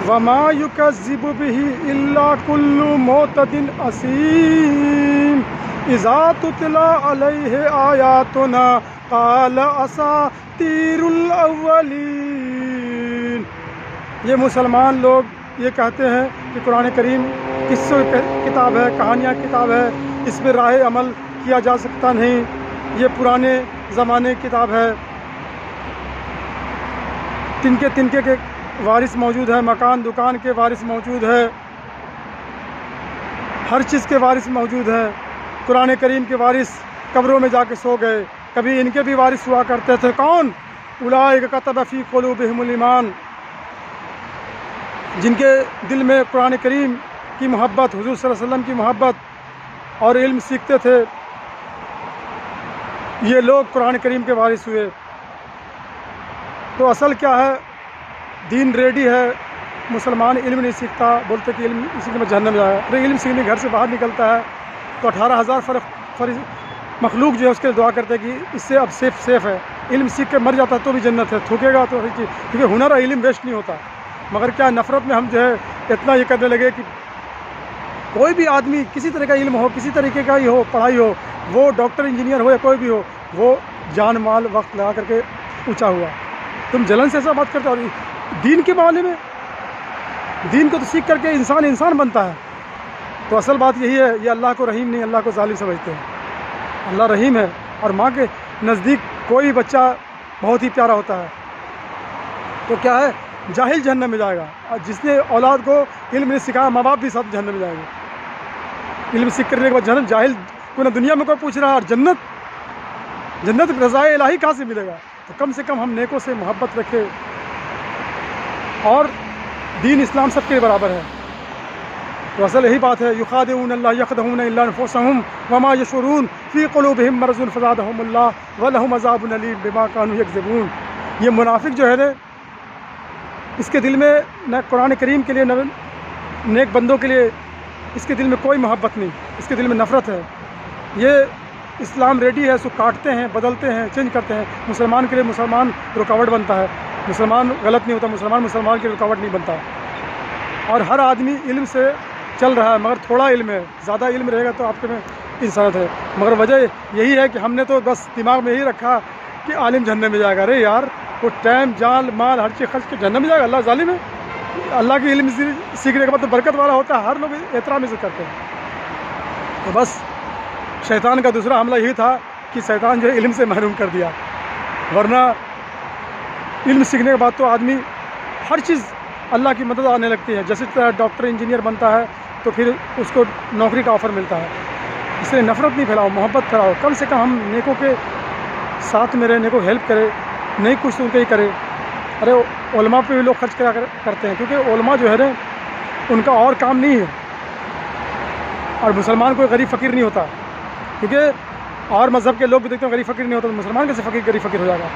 وما یکذب بہ الا کل معتد اثیم اذا تتلی علیہ آیاتنا قال اساطیر الاولین۔ یہ مسلمان لوگ یہ کہتے ہیں کہ قرآن کریم قصوں کتاب ہے، کہانیاں کتاب ہے، اس میں راہ عمل کیا جا سکتا نہیں، یہ پرانے زمانے کی کتاب ہے، تنکے تنکے کے وارث موجود ہے، مکان دکان کے وارث موجود ہے، ہر چیز کے وارث موجود ہے۔ قرآن کریم کے وارث قبروں میں جا کے سو گئے، کبھی ان کے بھی وارث ہوا کرتے تھے۔ کون؟ اولئک کتب فی قلوبہم الایمان، جن کے دل میں قرآن کریم کی محبت، حضور صلی اللہ علیہ وسلم کی محبت اور علم سیکھتے تھے، یہ لوگ قرآن کریم کے وارث ہوئے۔ تو اصل کیا ہے؟ دین ریڈی ہے، مسلمان علم نہیں سیکھتا، بولتے کہ علم سیکھنے میں جہنم جائے گا۔ ارے علم سیکھنے گھر سے باہر نکلتا ہے تو 18,000 مخلوق جو ہے اس کے دعا کرتے ہیں کہ اس سے اب سیف ہے۔ علم سیکھ کے مر جاتا ہے تو بھی جنت ہے، تھوکے گا تو کیونکہ ہنر اور علم ویسٹ نہیں ہوتا۔ مگر کیا نفرت میں ہم جو ہے اتنا یہ کرنے لگے کہ کوئی بھی آدمی کسی طرح کا علم ہو، کسی طریقے کا ہی ہو، پڑھائی ہو، وہ ڈاکٹر انجینئر ہو یا کوئی بھی ہو، وہ جان مال وقت لگا کر کے اونچا ہوا۔ تم جلن سے ایسا بات کرتے ہو؟ اور دین کے معاملے میں دین کو تو سیکھ کر کے انسان بنتا ہے۔ تو اصل بات یہی ہے، یہ اللہ کو رحیم نہیں، اللہ کو ظالم سمجھتے ہیں۔ اللہ رحیم ہے، اور ماں کے نزدیک کوئی بچہ بہت ہی پیارا ہوتا ہے۔ تو کیا ہے؟ جاہل جہنم میں جائے گا، اور جس نے اولاد کو علم نہیں سکھایا، ماں باپ بھی ساتھ جہنم میں جائے گا۔ علم سیکھ کرنے کے بعد جہنم، جاہل کو نہ دنیا میں کوئی پوچھ رہا، اور جنت رضائے الہی کہاں سے ملے گا؟ تو کم سے کم ہم نیکوں سے محبت رکھے، اور دین اسلام سب کے برابر ہے۔ تو اصل یہی بات ہے، یخادعون اللہ یخدعون الا انفسهم وما یشعرون فی قلوبہم مرض فزادہم اللہ ولہم عذاب علیم بما کانوا یکذبون۔ یہ منافق جو ہے نا، اس کے دل میں نہ قرآن کریم کے لیے نہ نیک بندوں کے لیے اس کے دل میں کوئی محبت نہیں، اس کے دل میں نفرت ہے۔ یہ اسلام ریڈی ہے، اس کو کاٹتے ہیں، بدلتے ہیں، چینج کرتے ہیں۔ مسلمان کے لیے مسلمان رکاوٹ بنتا ہے، مسلمان غلط نہیں ہوتا، مسلمان کی رکاوٹ نہیں بنتا۔ اور ہر آدمی علم سے چل رہا ہے، مگر تھوڑا علم ہے، زیادہ علم رہے گا تو آپ کے میں انسانیت ہے۔ مگر وجہ یہی ہے کہ ہم نے تو بس دماغ میں یہی رکھا کہ عالم جہنم میں جائے گا۔ ارے یار، وہ ٹائم جان مال ہر چیز خرچ کے جہنم میں جائے گا؟ اللہ ظالم ہے؟ اللہ کی علم سیکھنے کے بعد تو برکت والا ہوتا ہے، ہر لوگ احترام سے کرتے ہیں۔ تو بس شیطان کا دوسرا حملہ یہی تھا کہ شیطان جو ہے علم سے محروم کر دیا، ورنہ علم سیکھنے کے بعد تو آدمی ہر چیز اللہ کی مدد آنے لگتی ہے۔ جیسے ڈاکٹر انجینئر بنتا ہے تو پھر اس کو نوکری کا آفر ملتا ہے۔ اس لیے نفرت نہیں پھیلاؤ، محبت پھیلاؤ، کم سے کم ہم نیکوں کے ساتھ میں رہے، نیکوں ہیلپ کرے، نہیں کچھ تو ان کا ہی کرے۔ ارے علماء پہ بھی لوگ خرچ کرتے ہیں، کیونکہ علماء جو ہے نا ان کا اور کام نہیں ہے، اور مسلمان کوئی غریب فقیر نہیں ہوتا، کیونکہ اور مذہب کے لوگ بھی دیکھتے ہیں غریب فقیر نہیں ہوتا، تو مسلمان کیسے غریب فقیر ہو جائے گا؟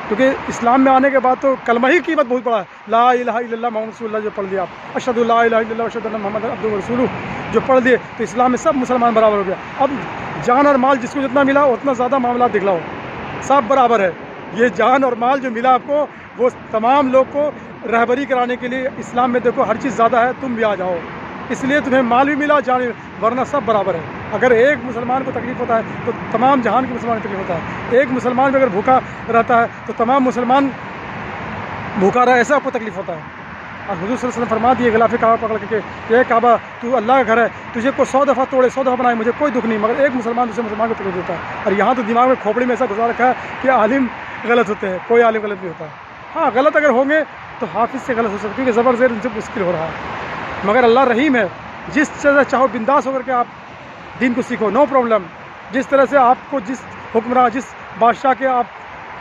کیونکہ اسلام میں آنے کے بعد تو کلمہ ہی قیمت بہت بڑا ہے، لا الہ الا اللہ محمد رسول اللہ جو پڑھ لیا آپ، اشہد لا الہ الا اللہ اشہد ان محمد عبدہ ورسولہ جو پڑھ لیے، تو اسلام میں سب مسلمان برابر ہو گیا۔ اب جان اور مال جس کو جتنا ملا اتنا زیادہ معاملات دکھلاؤ، سب برابر ہے۔ یہ جان اور مال جو ملا آپ کو، وہ تمام لوگ کو رہبری کرانے کے لیے اسلام میں دیکھو ہر چیز زیادہ ہے، تم بھی آ جاؤ، اس لیے تمہیں مال بھی ملا، جان بھی، ورنہ سب برابر ہے۔ اگر ایک مسلمان کو تکلیف ہوتا ہے تو تمام جہان کے مسلمان کو تکلیف ہوتا ہے، ایک مسلمان بھی اگر بھوکا رہتا ہے تو تمام مسلمان بھوکا رہا، ایسا آپ کو تکلیف ہوتا ہے۔ اور حضور صلی اللہ علیہ وسلم فرما دیے غلاف کعبہ پکڑ کے کہ اے کعبہ تو اللہ کا گھر ہے، تجھے کو 100 دفعہ توڑے 100 دفعہ بنائے، مجھے کوئی دکھ نہیں، مگر ایک مسلمان دوسرے مسلمان کو تکلیف دیتا ہے۔ اور یہاں تو دماغ میں کھوپڑی میں ایسا گزار رکھا ہے کہ عالم غلط ہوتے ہیں، کوئی عالم غلط نہیں ہوتا۔ ہاں غلط اگر ہوں گے تو حافظ سے غلط ہو سکتا ہے، کیونکہ زبر زیر ان سے مشکل ہو رہا ہے، مگر اللہ رحیم ہے، جس طرح چاہو بنداس ہو کر کے آپ دین کو سیکھو، نو پرابلم۔ جس طرح سے آپ کو جس حکمراں، جس بادشاہ کے آپ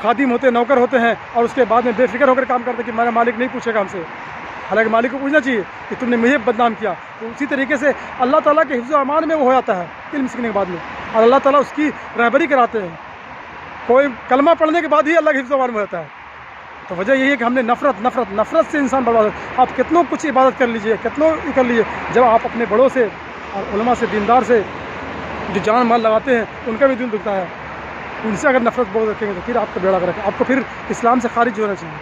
خادم ہوتے ہیں، نوکر ہوتے ہیں، اور اس کے بعد میں بے فکر ہو کر کام کرتے ہیں کہ میرا مالک نہیں پوچھے گا ہم سے، حالانکہ مالک کو پوچھنا چاہیے کہ تم نے مجھے بدنام کیا۔ تو اسی طریقے سے اللہ تعالیٰ کے حفظ و امان میں وہ ہو جاتا ہے علم سیکھنے کے بعد میں، اور اللہ تعالیٰ اس کی رہبری کراتے ہیں۔ کوئی کلمہ پڑھنے کے بعد ہی اللہ کے حفظ و امان میں ہوتا ہے۔ تو وجہ یہی ہے کہ ہم نے نفرت سے انسان برباد ہے۔ آپ کتنوں کچھ عبادت کر لیجئے، کتنوں کر لیجئے، جب آپ اپنے بڑوں سے اور علماء سے، دیندار سے جو جان مال لگاتے ہیں، ان کا بھی دل دکھتا ہے، ان سے اگر نفرت بہت رکھیں گے تو پھر آپ کا بیڑا غرق ہے، آپ کو پھر اسلام سے خارج ہونا چاہیے۔